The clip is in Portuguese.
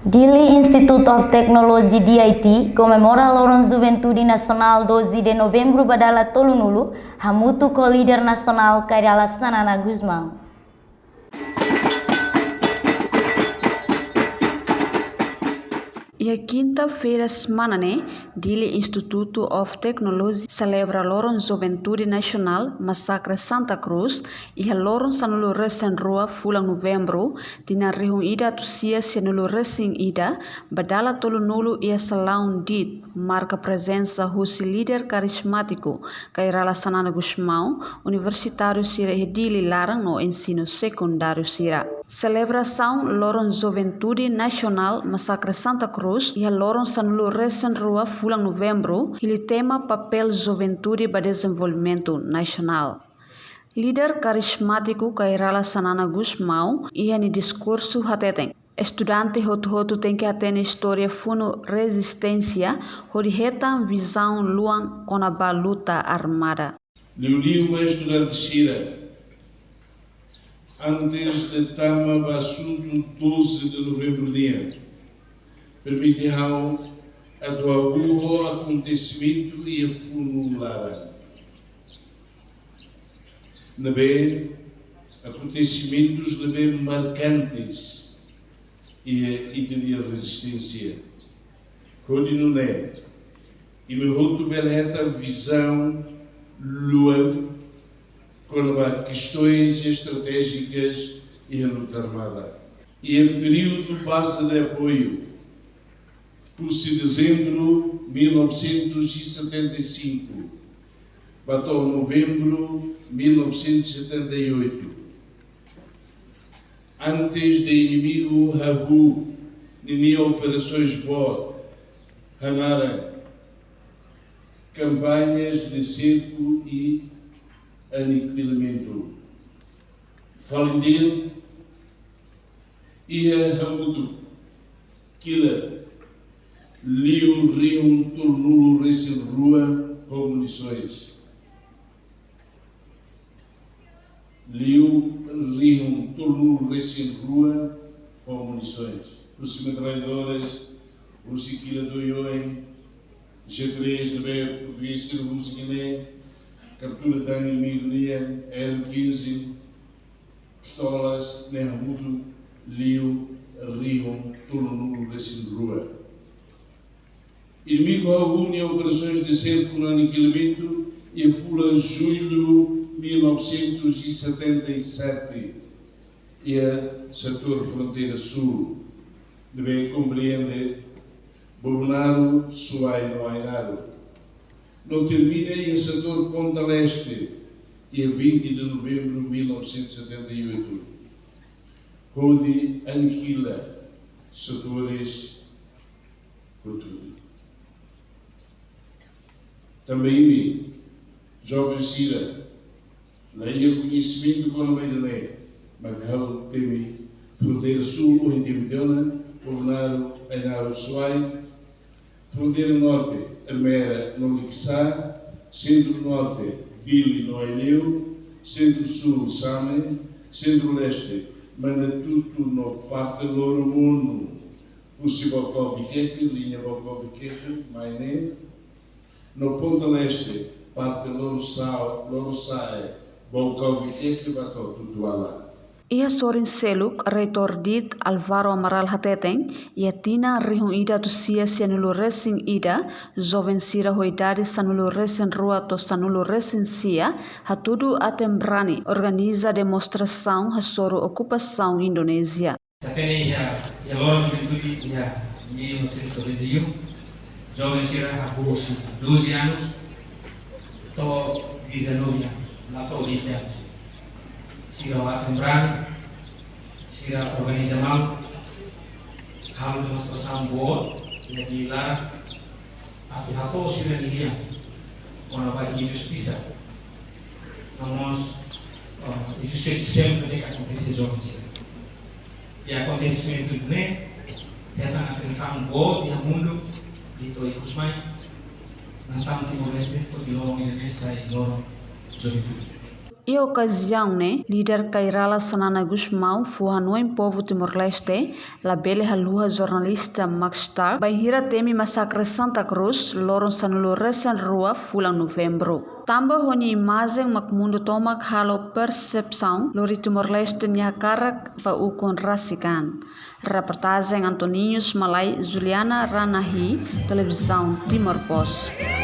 Dili Institute of Technology DIT comemora Lorong Juventude Nasional 12 de novembro badala tolunulu hamutu co-líder nacional Kairala Sanana Guzmão. E a quinta-feira semana, Dili Instituto of Technology celebra Lorong Juventude Nacional Massacre Santa Cruz e a Lorong Sanulu Recém Rua Fulang Novembro tina rihung ida tusia senulu Recém ida badala tolunulu e a salão dit marca presença husi líder carismático Kairala Sanana Guzmão, universitário sira e Dili larang no ensino secundário sira. Celebração Lorong Juventude Nacional Massacre Santa Cruz e a Lorong Sanulu Recém Rua Fulang Novembro, ele tema papel juventude para desenvolvimento nacional. Líder carismático Kairala Sanana Guzmão e em discurso hateten. Estudante hotu tem que atender história funo resistência, horihetan visão luang konaba luta armada. Liu estudante Shira. Antes de tama assunto 12 de novembro dia, permite ao atual acontecimento e a formular. Nebe acontecimentos nebe marcantes e a resistência. Quando não é e me roto beleta visão lua com questões estratégicas e a luta armada. E em período base de apoio, por dezembro de 1975, bateu novembro de 1978. Antes de inimigo Habu, nem operações boas, Hanara, campanhas de cerco e aniquilamento. Falem dele e a Hamudu, Kila, Liu Rium Turnulo Recém Rua com munições. Liu Rium Turnulo Recém Rua com munições. Os metralhadoras, os Kila do Ioen, G3 de Bé, português, os Guiné, captura de inimigo R15, pistolas, Nermudo, Liu, Rion, Tolonulu, Recém Rua. Inimigo algum em operações de cerco no aniquilamento e fula julho de 1977 e a setor fronteira sul deve compreender Bolsonaro, Suai, não há nada. Não termina em setor Ponta Leste, dia 20 de novembro de 1978. Onde aniquila setores culturais. Também jovem Sira, leia conhecimento com a Meidane, Magal Temi, Fronteira Sul, o Intimidona, Bolsonaro, Ainaro Suai, Fronteira Norte, Armera, Nolixá, Centro-Norte, Dili, Noeleu, Centro-Sul, Same, Centro-Leste, Manatuto, no Parte, Louro, Muno, Pussi, Bocov-Viqueque, Linha Bocov-Viqueque, Mainé, no Ponta Leste, Parte, Louro Sae, Bocov-Viqueque, Bato, Tutuala. Ia sorin seluk reitor dit Alvaro Amaral Hateteng ia tina rihung ida tusia sanulu Recém ida jovem sira hoidade sanulu Recém Rua to sanulu Recém sia hatudu atem berani organiza demonstração hasoro ocupação Indonésia. Tatene ia Lorong Juventude ia 1991 jovem sira hapus 12 anos to 19 anos lá to 20 anos. Sira Watembrani, Sira organiza mal, halu demonstração boa, jadi lá, aku Sira Lilia, orang bagi justiça, nós isso sempre tem que acontecer jovens. E acontecimento do né, tentang atenção boa di mundo, di toi kusmai, nasam Timor Leste, di lorong Indonesia, di lorong Juventude. E ocasião, né, líder Kairala Sanana Gusmão, fuhanoi povo Timor-Leste, labele haluha jornalista Max Stark, baihira temi massacre Santa Cruz, loron sanulo recen rua fulang novembro. Tamba honi imagem makmundo tomak halo percepção, lori Timor-Leste nyakarak pa ukon rasikan. Reportagem Antoninhos Malay, Juliana Ranahi, televisão Timor Post.